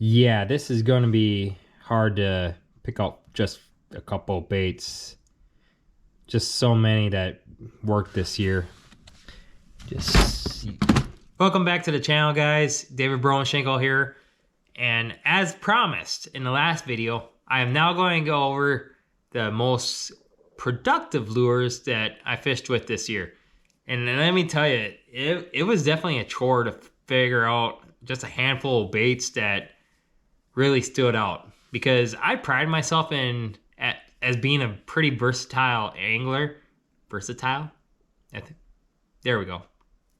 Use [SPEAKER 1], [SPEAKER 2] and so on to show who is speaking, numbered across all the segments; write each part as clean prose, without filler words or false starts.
[SPEAKER 1] Yeah, this is going to be hard to pick out just a couple baits. Just so many that worked this year. Welcome back to the channel, guys. David Bronshinkle here. And as promised in the last video, I am now going to go over the most productive lures that I fished with this year. And let me tell you, it was definitely a chore to figure out just a handful of baits that really stood out, because I pride myself as being a pretty versatile angler. Versatile? There we go.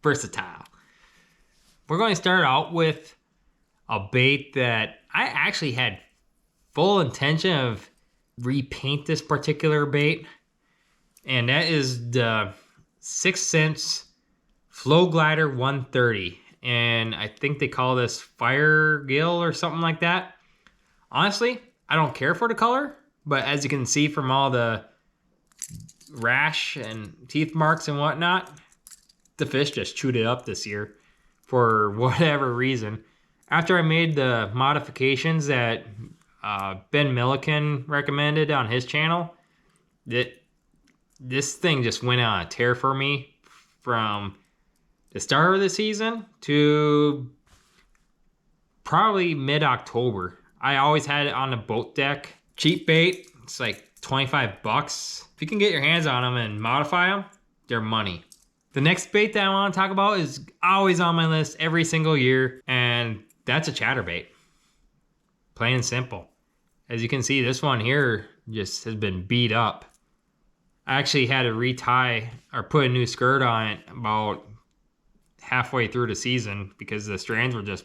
[SPEAKER 1] Versatile. We're going to start out with a bait that I actually had full intention of repaint this particular bait, and that is the 6th Sense Flow Glider 130. And I think they call this Fire Gill or something like that. Honestly, I don't care for the color, but as you can see from all the rash and teeth marks and whatnot, the fish just chewed it up this year for whatever reason. After I made the modifications that Ben Milliken recommended on his channel, this thing just went on a tear for me from the start of the season to probably mid-October. I always had it on the boat deck. Cheap bait, it's like 25 bucks. If you can get your hands on them and modify them, they're money. The next bait that I want to talk about is always on my list every single year, and that's a ChatterBait. Plain and simple. As you can see, this one here just has been beat up. I actually had to retie or put a new skirt on it about halfway through the season because the strands were just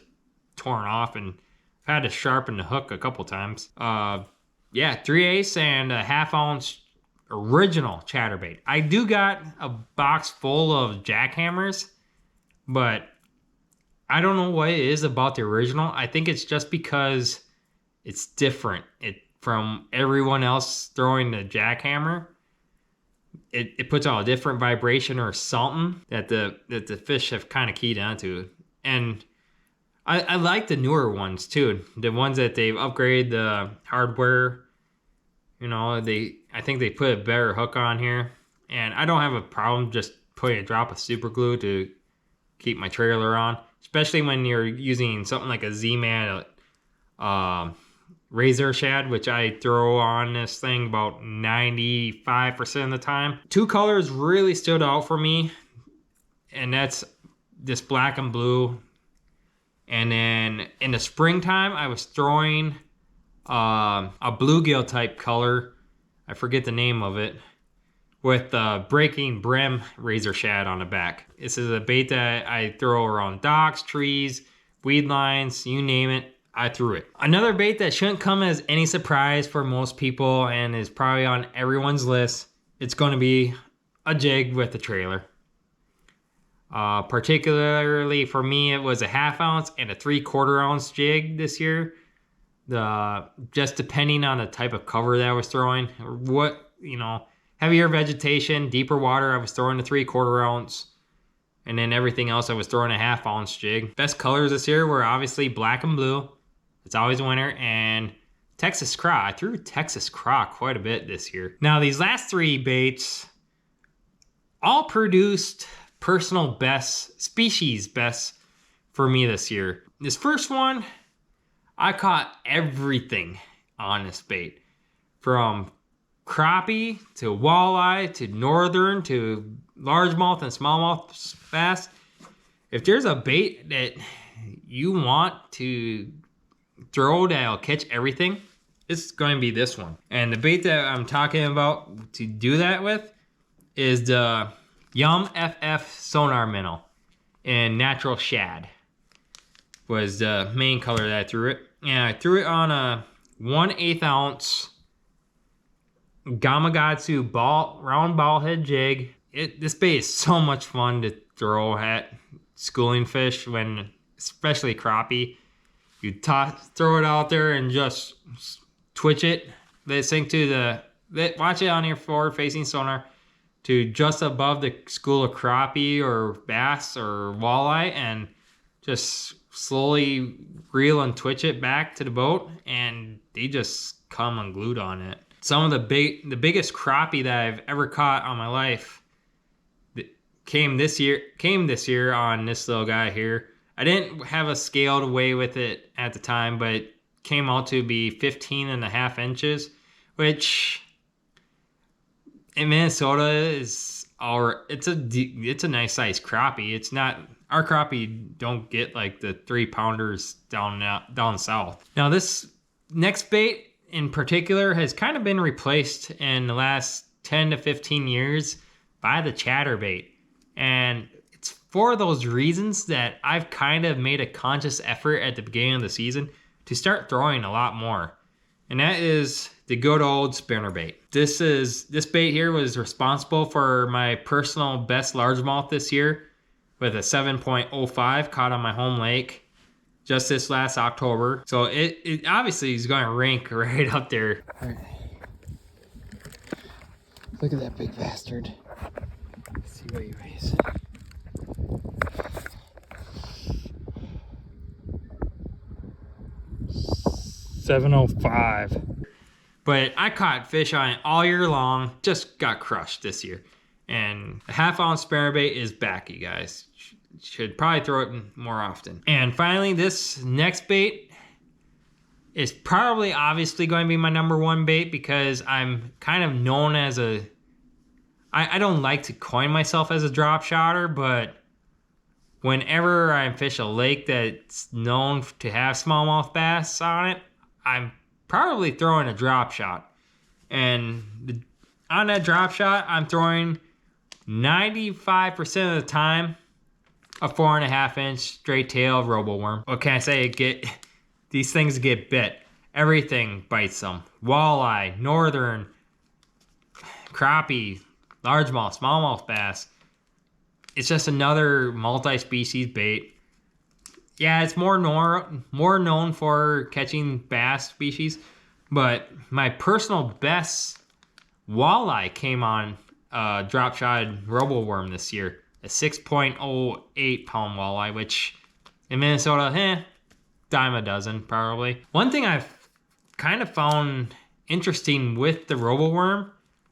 [SPEAKER 1] torn off, and I've had to sharpen the hook a couple times. Yeah, 3/8 and a 1/2 ounce original ChatterBait. I do got a box full of jackhammers, but I don't know what it is about the original. I think it's just because it's different from everyone else throwing the jackhammer. It puts out a different vibration or something that the fish have kind of keyed onto. And I like the newer ones too. The ones that they've upgraded the hardware. You know, I think they put a better hook on here. And I don't have a problem just putting a drop of super glue to keep my trailer on. Especially when you're using something like a Z-Man razor shad, which I throw on this thing about 95% of the time. Two colors really stood out for me, and that's this black and blue. And then in the springtime, I was throwing a bluegill type color. I forget the name of it, with the breaking brim razor shad on the back. This is a bait that I throw around docks, trees, weed lines, you name it, I threw it. Another bait that shouldn't come as any surprise for most people and is probably on everyone's list, it's going to be a jig with a trailer. Particularly for me, it was a 1/2 ounce and a 3/4 ounce jig this year. Just depending on the type of cover that I was throwing, what, heavier vegetation, deeper water, I was throwing a 3/4 ounce. And then everything else, I was throwing a 1/2 ounce jig. Best colors this year were obviously black and blue. It's always winter. And Texas Craw. I threw Texas Craw quite a bit this year. Now, these last 3 baits all produced personal best, species best for me this year. This first one, I caught everything on this bait. From crappie to walleye to northern to largemouth and smallmouth bass. If there's a bait that you want to throw that'll catch everything, it's going to be this one. And the bait that I'm talking about to do that with is the Yum FF Sonar Minnow in Natural Shad. Was the main color that I threw it. And I threw it on a 1/8 ounce Gamakatsu round ball head jig. This bait is so much fun to throw at schooling fish, especially crappie. You throw it out there and just twitch it. Let it sink to watch it on your forward facing sonar to just above the school of crappie or bass or walleye, and just slowly reel and twitch it back to the boat, and they just come unglued on it. Some of the biggest crappie that I've ever caught on my life came this year on this little guy here. I didn't have a scale to weigh with it at the time, but it came out to be 15.5 inches, which in Minnesota is it's a nice size crappie. It's not, our crappie don't get like the 3-pounders down south. Now this next bait in particular has kind of been replaced in the last 10 to 15 years by the ChatterBait. And it's for those reasons that I've kind of made a conscious effort at the beginning of the season to start throwing a lot more. And that is the good old spinnerbait. This bait here was responsible for my personal best largemouth this year with a 7.05 caught on my home lake just this last October. So it obviously is going to rank right up there.
[SPEAKER 2] All right. Look at that big bastard. Let's see what he weighs.
[SPEAKER 1] $7.05. But I caught fish on it all year long. Just got crushed this year. And a 1/2 ounce spinnerbait is back, you guys. Should probably throw it more often. And finally, this next bait is probably obviously going to be my #1 bait, because I'm kind of known as I don't like to coin myself as a drop shotter, but whenever I fish a lake that's known to have smallmouth bass on it, I'm probably throwing a drop shot. And on that drop shot, I'm throwing 95% of the time a 4.5 inch straight tail Roboworm. What can I say? These things get bit. Everything bites them. Walleye, northern, crappie, largemouth, smallmouth bass. It's just another multi-species bait. Yeah, it's more known for catching bass species, but my personal best walleye came on drop shot Roboworm this year. A 6.08 pound walleye, which in Minnesota, dime a dozen probably. One thing I've kind of found interesting with the Roboworm,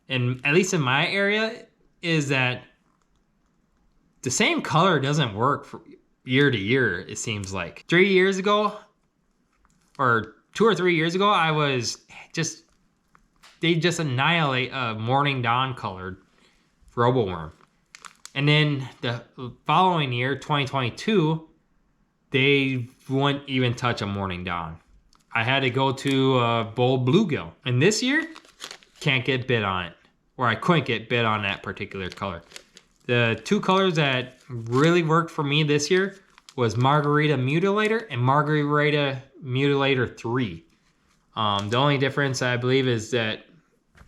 [SPEAKER 1] and at least in my area, is that the same color doesn't work for year to year, it seems like. 3 years ago, or 2 or 3 years ago, they just annihilate a morning dawn colored Roboworm. And then the following year, 2022, they wouldn't even touch a morning dawn. I had to go to a bold bluegill. And this year, can't get bit on it. Or I couldn't get bit on that particular color. The 2 colors that really worked for me this year was Margarita Mutilator and Margarita Mutilator 3. The only difference, I believe, is that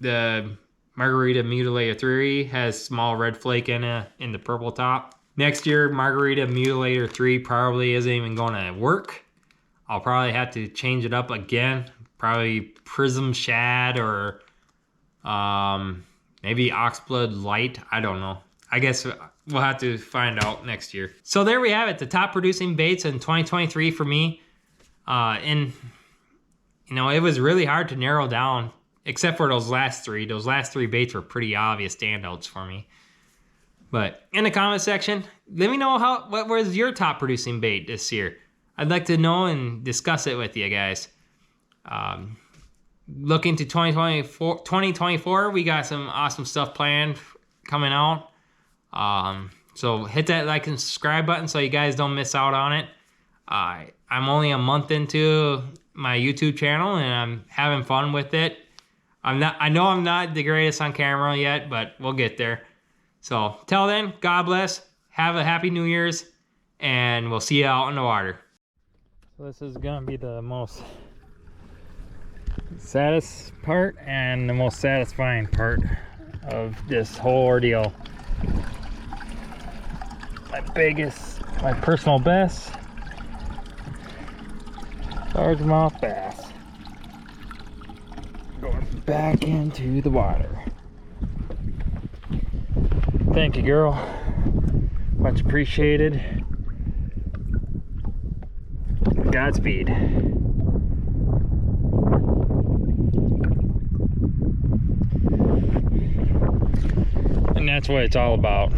[SPEAKER 1] the Margarita Mutilator 3 has small red flake in the purple top. Next year, Margarita Mutilator 3 probably isn't even going to work. I'll probably have to change it up again. Probably Prism Shad or maybe Oxblood Light. I don't know. I guess we'll have to find out next year. So there we have it. The top producing baits in 2023 for me. And, it was really hard to narrow down, except for those last 3. Those last 3 baits were pretty obvious standouts for me. But in the comment section, let me know what was your top producing bait this year. I'd like to know and discuss it with you guys. Looking to 2024, we got some awesome stuff planned coming out. So hit that like and subscribe button so you guys don't miss out on it. I'm only a month into my YouTube channel and I'm having fun with it. I know I'm not the greatest on camera yet, but we'll get there. So till then, God bless. Have a happy New Year's, and we'll see you out in the water. So this is gonna be the most saddest part and the most satisfying part of this whole ordeal. My personal best largemouth bass going back into the water. Thank you, girl. Much appreciated. Godspeed. And that's what it's all about.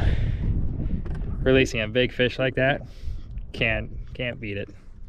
[SPEAKER 1] Releasing a big fish like that, can't beat it.